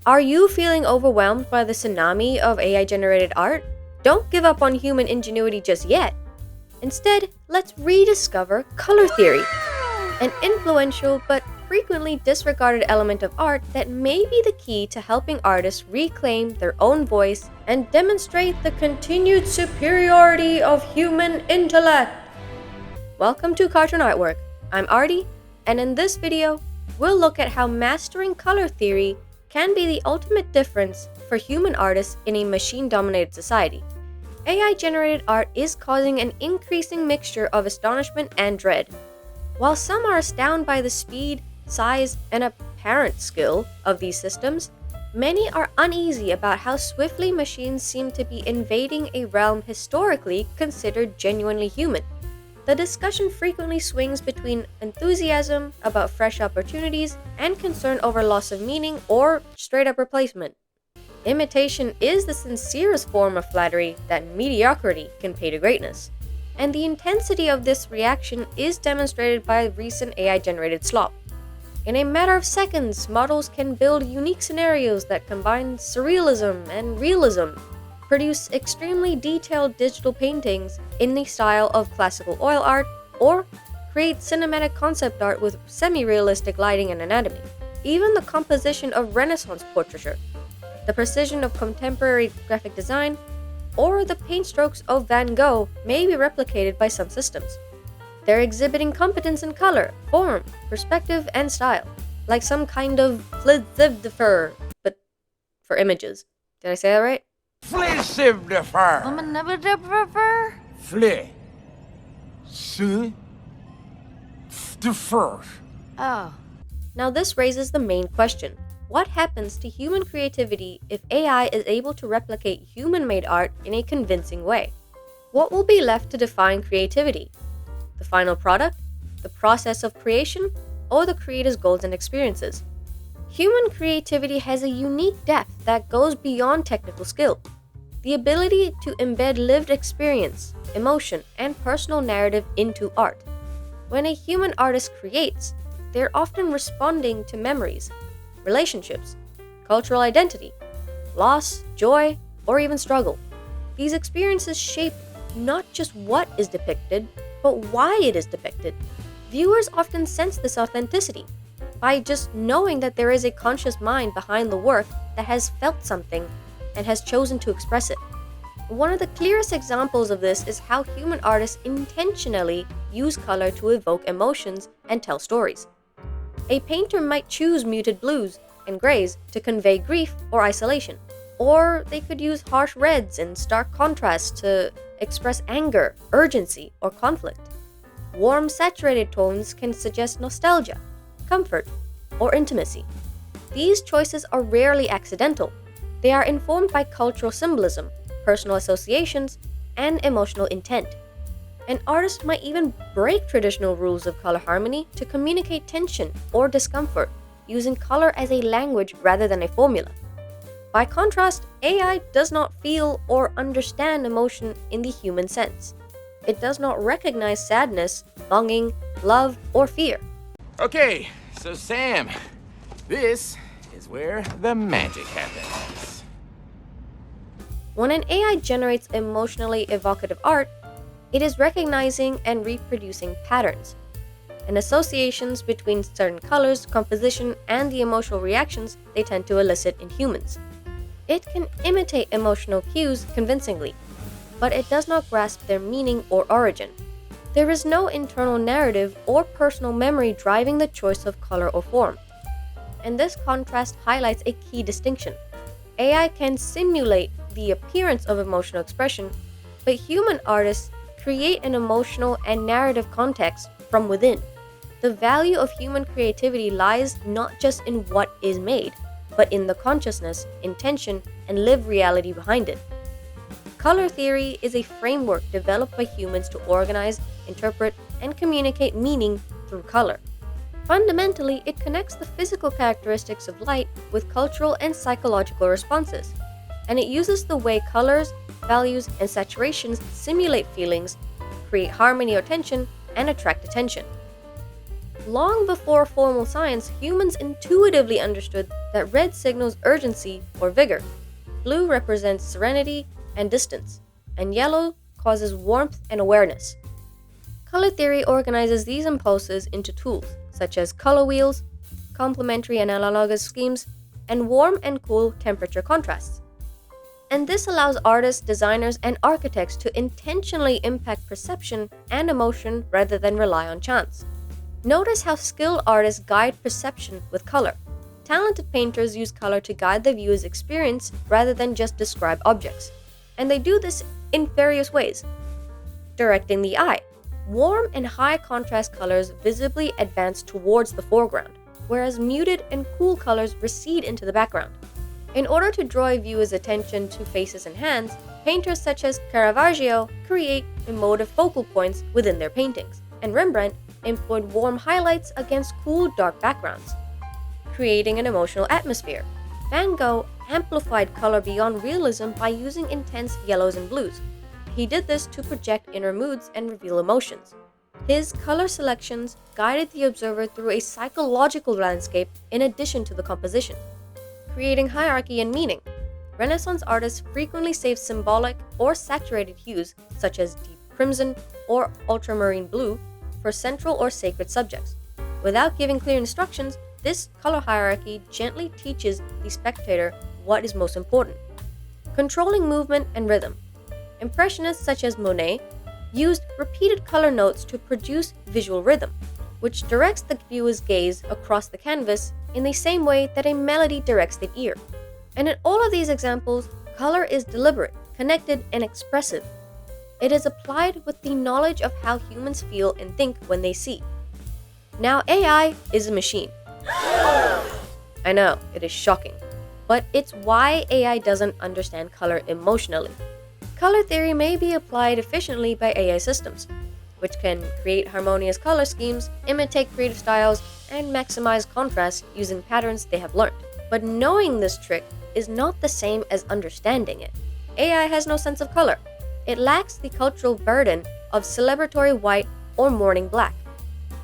Are you feeling overwhelmed by the tsunami of AI generated art? Don't give up on human ingenuity just yet. Instead, let's rediscover color theory, an influential but frequently disregarded element of art that may be the key to helping artists reclaim their own voice and demonstrate the continued superiority of human intellect. Welcome to Cartoon Artwork. I'm Arty, and in this video, we'll look at how mastering color theory can be the ultimate difference for human artists in a machine-dominated society. AI-generated art is causing an increasing mixture of astonishment and dread. While some are astounded by the speed, size, and apparent skill of these systems, many are uneasy about how swiftly machines seem to be invading a realm historically considered genuinely human. The discussion frequently swings between enthusiasm about fresh opportunities and concern over loss of meaning or straight-up replacement. Imitation is the sincerest form of flattery that mediocrity can pay to greatness, and the intensity of this reaction is demonstrated by recent AI-generated slop. In a matter of seconds, models can build unique scenarios that combine surrealism and realism, produce extremely detailed digital paintings in the style of classical oil art, or create cinematic concept art with semi-realistic lighting and anatomy. Even the composition of Renaissance portraiture, the precision of contemporary graphic design, or the paint strokes of Van Gogh may be replicated by some systems. They're exhibiting competence in color, form, perspective, and style, like some kind of vtuber, but for images. Did I say that right? Flissivdifer. Fli. Defer. Oh. Now this raises the main question. What happens to human creativity if AI is able to replicate human-made art in a convincing way? What will be left to define creativity? The final product? The process of creation? Or the creator's goals and experiences? Human creativity has a unique depth that goes beyond technical skill. The ability to embed lived experience, emotion, and personal narrative into art. When a human artist creates, they're often responding to memories, relationships, cultural identity, loss, joy, or even struggle. These experiences shape not just what is depicted, but why it is depicted. Viewers often sense this authenticity by just knowing that there is a conscious mind behind the work that has felt something and has chosen to express it. One of the clearest examples of this is how human artists intentionally use color to evoke emotions and tell stories. A painter might choose muted blues and grays to convey grief or isolation, or they could use harsh reds and stark contrasts to express anger, urgency, or conflict. Warm, saturated tones can suggest nostalgia, comfort, or intimacy. These choices are rarely accidental. They are informed by cultural symbolism, personal associations, and emotional intent. An artist might even break traditional rules of color harmony to communicate tension or discomfort, using color as a language rather than a formula. By contrast, AI does not feel or understand emotion in the human sense. It does not recognize sadness, longing, love, or fear. Okay, so Sam, this is where the magic happens. When an AI generates emotionally evocative art, it is recognizing and reproducing patterns and associations between certain colors, composition, and the emotional reactions they tend to elicit in humans. It can imitate emotional cues convincingly, but it does not grasp their meaning or origin. There is no internal narrative or personal memory driving the choice of color or form. And this contrast highlights a key distinction. AI can simulate the appearance of emotional expression, but human artists create an emotional and narrative context from within. The value of human creativity lies not just in what is made, but in the consciousness, intention, and lived reality behind it. Color theory is a framework developed by humans to organize, interpret, and communicate meaning through color. Fundamentally, it connects the physical characteristics of light with cultural and psychological responses, and it uses the way colors, values, and saturations simulate feelings, create harmony or tension, and attract attention. Long before formal science, humans intuitively understood that red signals urgency or vigor, blue represents serenity and distance, and yellow causes warmth and awareness. Color theory organizes these impulses into tools, such as color wheels, complementary and analogous schemes, and warm and cool temperature contrasts. And this allows artists, designers, and architects to intentionally impact perception and emotion rather than rely on chance. Notice how skilled artists guide perception with color. Talented painters use color to guide the viewer's experience rather than just describe objects. And they do this in various ways. Directing the eye. Warm and high contrast colors visibly advance towards the foreground, whereas muted and cool colors recede into the background. In order to draw a viewer's attention to faces and hands, painters such as Caravaggio create emotive focal points within their paintings, and Rembrandt employed warm highlights against cool, dark backgrounds, creating an emotional atmosphere. Van Gogh amplified color beyond realism by using intense yellows and blues. He did this to project inner moods and reveal emotions. His color selections guided the observer through a psychological landscape in addition to the composition, creating hierarchy and meaning. Renaissance artists frequently save symbolic or saturated hues, such as deep crimson or ultramarine blue, for central or sacred subjects. Without giving clear instructions, this color hierarchy gently teaches the spectator what is most important. Controlling movement and rhythm. Impressionists such as Monet used repeated color notes to produce visual rhythm, which directs the viewer's gaze across the canvas in the same way that a melody directs the ear. And in all of these examples, color is deliberate, connected, and expressive. It is applied with the knowledge of how humans feel and think when they see. Now, AI is a machine. I know, it is shocking, but it's why AI doesn't understand color emotionally. Color theory may be applied efficiently by AI systems, which can create harmonious color schemes, imitate creative styles, and maximize contrast using patterns they have learned. But knowing this trick is not the same as understanding it. AI has no sense of color. It lacks the cultural burden of celebratory white or morning black,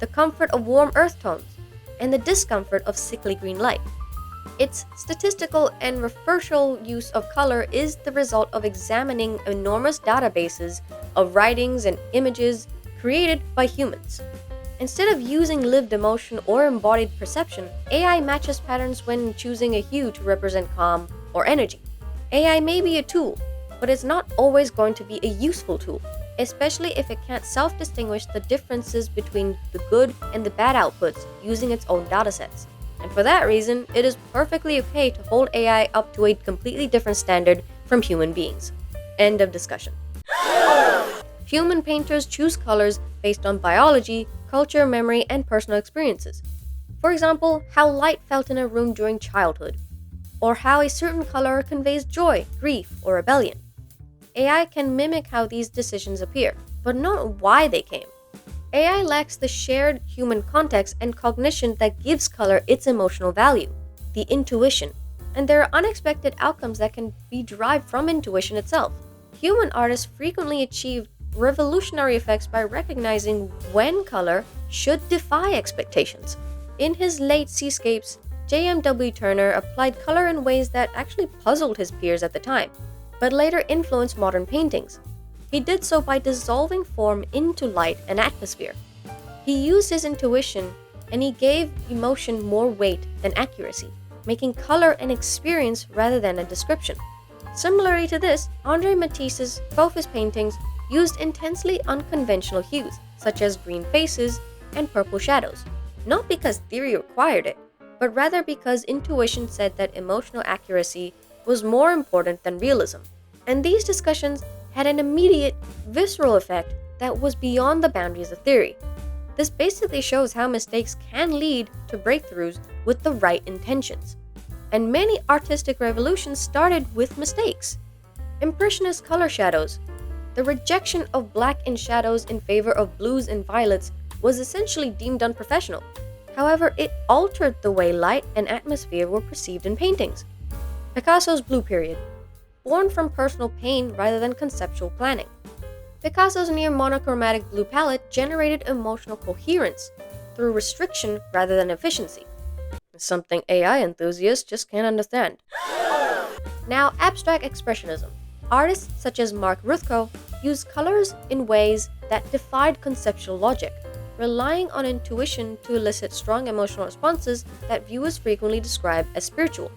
the comfort of warm earth tones, and the discomfort of sickly green light. Its statistical and referential use of color is the result of examining enormous databases of writings and images created by humans. Instead of using lived emotion or embodied perception, AI matches patterns when choosing a hue to represent calm or energy. AI may be a tool, but it's not always going to be a useful tool, especially if it can't self-distinguish the differences between the good and the bad outputs using its own datasets. And for that reason, it is perfectly okay to hold AI up to a completely different standard from human beings. End of discussion. Human painters choose colors based on biology, culture, memory, and personal experiences. For example, how light felt in a room during childhood, or how a certain color conveys joy, grief, or rebellion. AI can mimic how these decisions appear, but not why they came. AI lacks the shared human context and cognition that gives color its emotional value, the intuition, and there are unexpected outcomes that can be derived from intuition itself. Human artists frequently achieve revolutionary effects by recognizing when color should defy expectations. In his late seascapes, J.M.W. Turner applied color in ways that actually puzzled his peers at the time, but later influenced modern paintings. He did so by dissolving form into light and atmosphere. He used his intuition and he gave emotion more weight than accuracy, making color an experience rather than a description. Similarly to this, André Matisse's both his paintings used intensely unconventional hues, such as green faces and purple shadows, not because theory required it, but rather because intuition said that emotional accuracy was more important than realism. And these discussions had an immediate, visceral effect that was beyond the boundaries of theory. This basically shows how mistakes can lead to breakthroughs with the right intentions. And many artistic revolutions started with mistakes. Impressionist color shadows. The rejection of black in shadows in favor of blues and violets was essentially deemed unprofessional. However, it altered the way light and atmosphere were perceived in paintings. Picasso's blue period. Born from personal pain rather than conceptual planning. Picasso's near monochromatic blue palette generated emotional coherence through restriction rather than efficiency. something AI enthusiasts just can't understand. Now, abstract expressionism. Artists such as Mark Rothko use colors in ways that defied conceptual logic, relying on intuition to elicit strong emotional responses that viewers frequently describe as spiritual.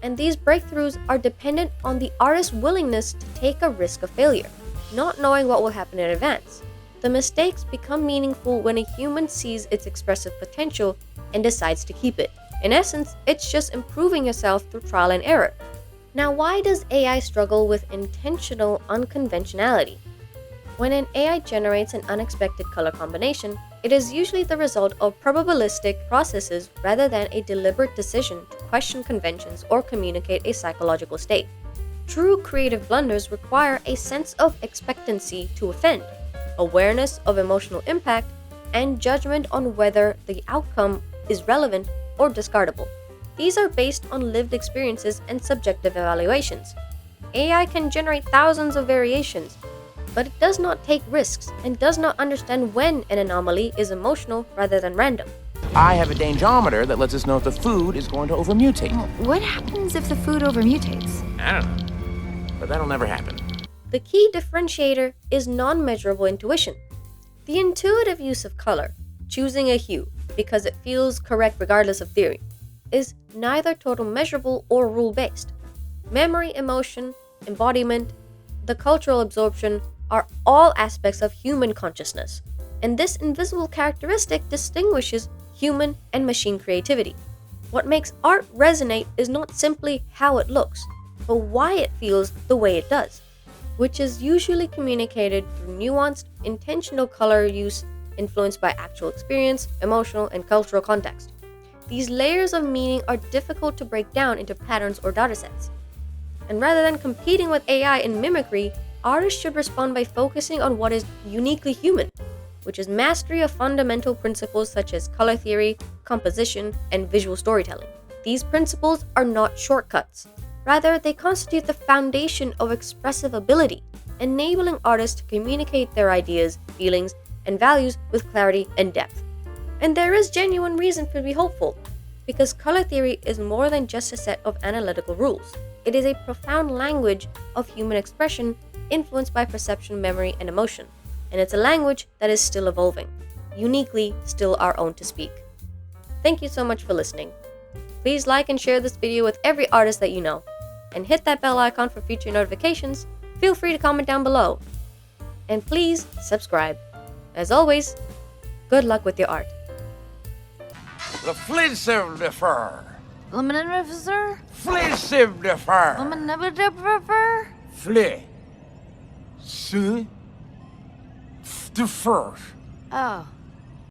And these breakthroughs are dependent on the artist's willingness to take a risk of failure, not knowing what will happen in advance. The mistakes become meaningful when a human sees its expressive potential and decides to keep it. In essence, it's just improving yourself through trial and error. Now, why does AI struggle with intentional unconventionality? When an AI generates an unexpected color combination, it is usually the result of probabilistic processes rather than a deliberate decision to question conventions or communicate a psychological state. True creative blunders require a sense of expectancy to offend, awareness of emotional impact, and judgment on whether the outcome is relevant or discardable. These are based on lived experiences and subjective evaluations. AI can generate thousands of variations, but it does not take risks and does not understand when an anomaly is emotional rather than random. I have a dangeometer that lets us know if the food is going to overmutate. Well, what happens if the food overmutates? I don't know, but that'll never happen. The key differentiator is non-measurable intuition. The intuitive use of color, choosing a hue because it feels correct regardless of theory, is neither total measurable or rule-based. Memory, emotion, embodiment, the cultural absorption are all aspects of human consciousness, and this invisible characteristic distinguishes human and machine creativity. What makes art resonate is not simply how it looks, but why it feels the way it does, which is usually communicated through nuanced, intentional color use influenced by actual experience, emotional, and cultural context. These layers of meaning are difficult to break down into patterns or datasets. And rather than competing with AI in mimicry, artists should respond by focusing on what is uniquely human, which is mastery of fundamental principles such as color theory, composition, and visual storytelling. These principles are not shortcuts. Rather, they constitute the foundation of expressive ability, enabling artists to communicate their ideas, feelings, and values with clarity and depth. And there is genuine reason to be hopeful, because color theory is more than just a set of analytical rules. It is a profound language of human expression influenced by perception, memory, and emotion. And it's a language that is still evolving, uniquely still our own to speak. Thank you so much for listening. Please like and share this video with every artist that you know, and hit that bell icon for future notifications. Feel free to comment down below. And please subscribe. As always, good luck with your art. The vtuber. Officer? Vtuber. Vtuber. Oh.